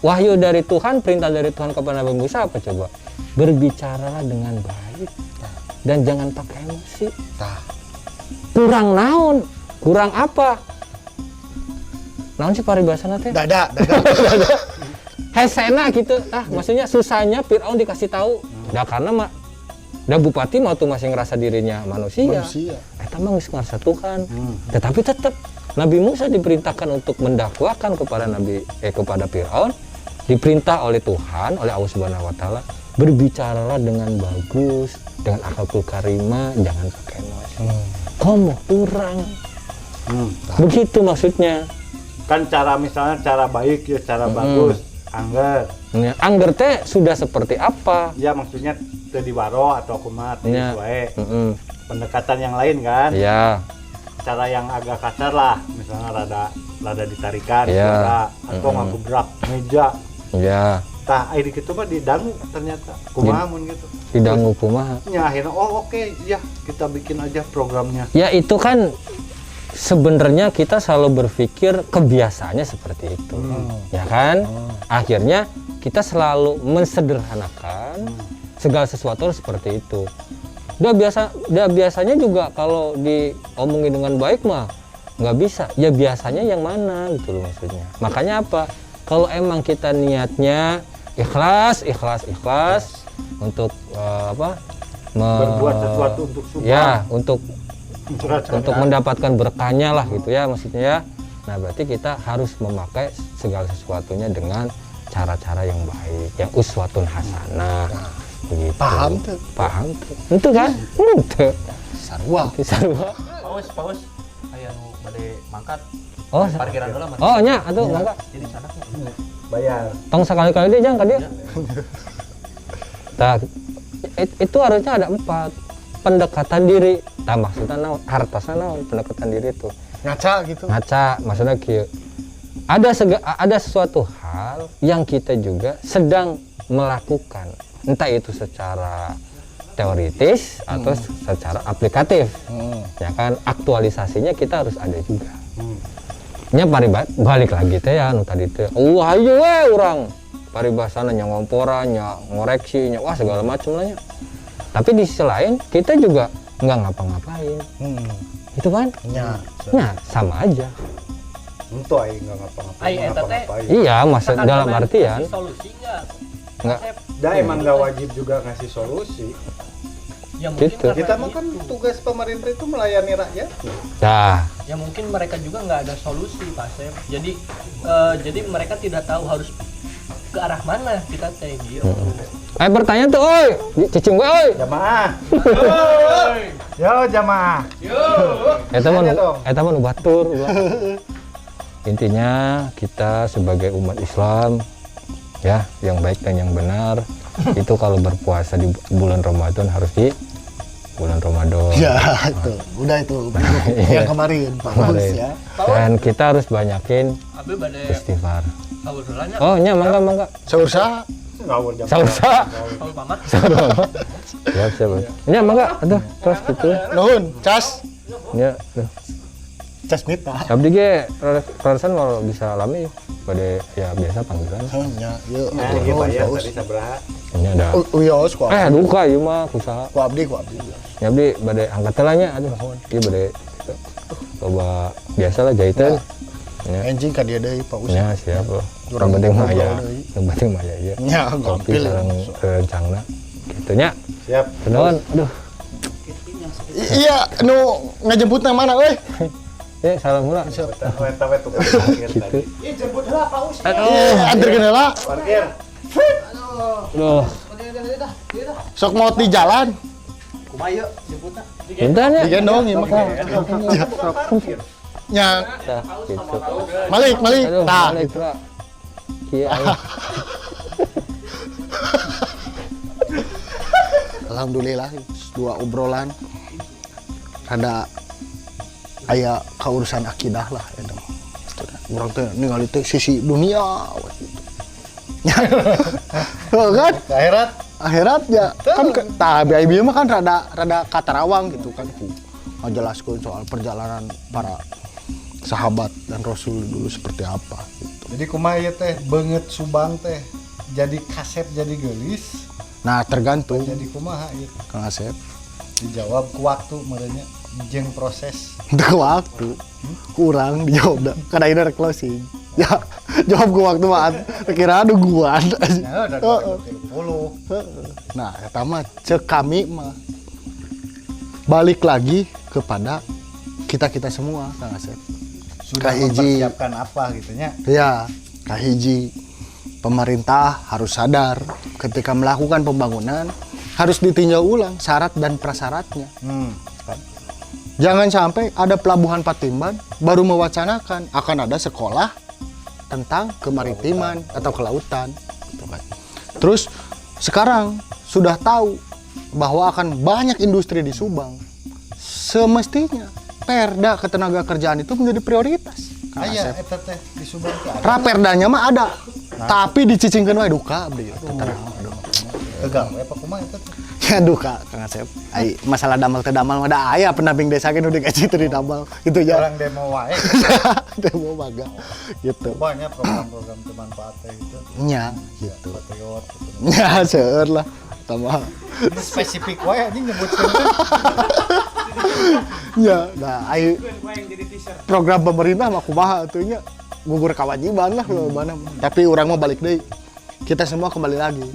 Wahyu dari Tuhan, perintah dari Tuhan kepada Nabi Musa apa coba? Berbicaralah dengan baik dan jangan pakai emosi. Tah. Kurang naon? Kurang apa? Naon sih paribasana teh? Dada. Hesena gitu. Maksudnya susahnya Fir'aun dikasih tahu. Dah karena mah dah bupati mau tuh masih ngerasa dirinya manusia. Eta mah geus ngarasa Tuhan. Tetapi tetap Nabi Musa diperintahkan untuk mendakwakan kepada Fir'aun, diperintah oleh Tuhan, oleh Allah Subhanahu wa taala, berbicaralah dengan bagus, dengan akhlakul karimah, jangan pakai emosi. Komo kurang. Begitu maksudnya. Kan cara misalnya cara baik ya, cara bagus, angger. Ya, angger teh sudah seperti apa? Ya maksudnya teu diwaro atau kumaha teu Ya. wae. Pendekatan yang lain kan. Ya. Cara yang agak kasar lah, misalnya rada ditarikan, Ya. suara, atau ngagubrak meja. Ya. Tah air gitu mah didangu ternyata. Kumaha mun gitu. Didangu kumaha. Ya akhirnya oke, ya kita bikin aja programnya. Ya itu kan sebenarnya kita selalu berpikir kebiasaannya seperti itu, ya kan? Akhirnya kita selalu mensederhanakan segala sesuatu seperti itu. Biasanya juga kalau diomongin dengan baik mah nggak bisa. Ya biasanya yang mana gitu loh maksudnya. Makanya apa? Kalau emang kita niatnya ikhlas untuk Berbuat sesuatu untuk Subhan. ya untuk mendapatkan berkahnya lah gitu ya maksudnya ya. Nah berarti kita harus memakai segala sesuatunya dengan cara-cara yang baik, yang uswatun hasanah begitu. Paham tuh. Itu kan? Itu. Sarua. Paus. Aya nu bade mangkat. Oh, Parkiran heula mah. oh nya atuh mangga. Jadi sana Bayar. Tong sekali-kali dia jangan ka dia. Nah, itu harusnya ada 4 pendekatan diri. Nah, maksudnya naon? Hartosna naon pendekatan diri itu? Ngaca gitu. Ngaca, maksudnya kieu. Ada sesuatu hal yang kita juga sedang melakukan, entah itu secara teoritis atau secara aplikatif. Ya kan, aktualisasinya kita harus ada juga. Nya balik lagi teh ya anu tadi teh. Ayo we urang paribasana nya ngompora, nya ngoreksi, nya wah segala macam lah nya. Tapi di sisi lain kita juga nggak ngapa-ngapain. Itu kan? Nya. Nah, sama aja. Untuk aing enggak ngapa-ngapain. Ai, eta teh. Iya, maksud dalam artian solusi nggak Da emang enggak wajib juga ngasih solusi. ya mungkin Gitu. karena Kita mah kan tugas pemerintah itu melayani rakyat. nah, ya mungkin mereka juga nggak ada solusi Pak Sep. Jadi mereka tidak tahu harus ke arah mana kita teh gitu. bertanya tuh, oi, cicing gue, oi. Jamaah. Yo jamaah. Eta mah nu batur. Intinya kita sebagai umat Islam ya, yang baik dan yang benar itu kalau berpuasa di bulan Ramadan harus di bulan Ramadan. Ya, itu. Udah itu. Yang kemarin, Pak Paus ya. Dan kita harus banyakin Abi bade istighfar. sahur heula nya. Oh, nya mangga. Sahur saha? Ngawur jamaah. Sausa. Sahur pamat. Siap. Nya mangga, aduh, terus gitu. Nuhun, cas. Nya, tuh. Cas mita. Abdi ge rarasan mau bisa lami pada ya biasa panggilan. Nya, yuk. Nah, Atur ieu nuhun, bayar Paus. tadi sabaraha? Nya ada. Uyos ku. Duka ieu mah kusaha. Ku abdi. Ya abdi bade angkat teh lah nya aduh. Ieu bade coba biasa lah jahitan. Ya. Anjing ka dia deui, Paus. Ya siap loh. Urang Yang penting mah ngobrol ya. deui. Yang penting mah ya. Nya, Kopi gompil. sareng rencangna. Gitu nya. Siap. Kenaon, aduh. Iya, nu ngajemputna mana euy? Ya, salam mula. Eta we tukang parkir tadi. Ih, jemput heula Pak Us. Anterkeun heula. Parkir. Duh, Sok mau di jalan. Kumaha yeuh jemputna? bentar ya. Digendong ieu mah. Nya, Tah, gitu. Malik. Aduh, Tah. balik pula. Kieu aya. Alhamdulillah dua obrolan ada aya kaurusan akidah lah eta mah. Urang teh ningali teh sisi dunia we gitu. Kan akhirat ya kan tah biaya mah kan rada katarawang gitu kan ku ngajelaskeun soal perjalanan para sahabat dan Rasul dulu seperti apa gitu. Jadi kumaha ieu teh beungeut Subang teh jadi kasep jadi geulis, Nah, tergantung jadi kumaha ieu Kang Asep. dijawab ku waktu merenya jeung proses. Untuk waktu kurang dijawab dah karena ini rek closing ya jawab gua waktu mah kira nungguan Ya udah 2030. nah eta mah cek kami mah balik lagi kepada kita semua Kang Asep Sudah Kahiji. mempersiapkan apa gitu nya. ya kahiji pemerintah harus sadar ketika melakukan pembangunan harus ditinjau ulang syarat dan prasyaratnya. Kan? Jangan sampai ada pelabuhan Patimban baru mewacanakan akan ada sekolah tentang kemaritiman atau kelautan. Gitu kan. Terus sekarang sudah tahu bahwa akan banyak industri di Subang. Semestinya perda ketenaga kerjaan itu menjadi prioritas. Kang Aya Asep. eta teh di Subang teh ada. Raperdanya mah ada, tapi dicicingkeun wae duka abdi. Tegang we apa kumaha eta teh. Ya duka Kang Asep. Ai masalah damal teh damal mah da aya pendamping desa ge nu digaji teu didamal. Gitu ya. Orang demo wae. Demo baga. Gitu. Banyak program-program bermanfaat teh itu. Nya gitu. Patriot gitu. Ya seueur lah. Tambah. Ini spesifik wae anjing nyebutkeun teh. Ya, nah ai program pemerintah mah kumaha atuh nya. Gugur kewajiban lah mana. Tapi urang mah balik deui. Kita semua kembali lagi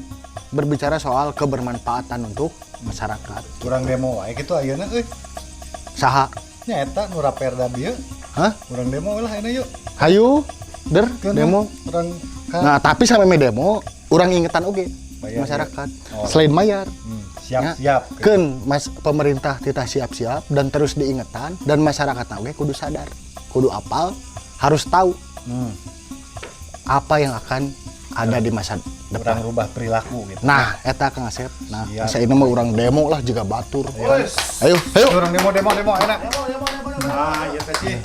berbicara soal kebermanfaatan untuk masyarakat. Urang demo wae kitu ayeuna euy. Saha? Nya eta nu raperda bieu. Hah? Urang demo we lah ayeuna yuk. Hayu der Keun demo. Urang Nah, tapi sampai me demo, orang ingetan oge Bayar, masyarakat. Oh. Selain bayar, siap-siap. kan pemerintah kita siap-siap dan terus diingetan dan masyarakat oge kudu sadar, kudu apal, harus tahu apa yang akan ada di masa Urang depan. rubah perilaku gitu. Nah, eta Kang Asep. Nah, Siap. masa ini mah orang demo lah juga batur. Ayo, ayo. Urang demo ayeuna. Demo. Ah, ieu teh sih.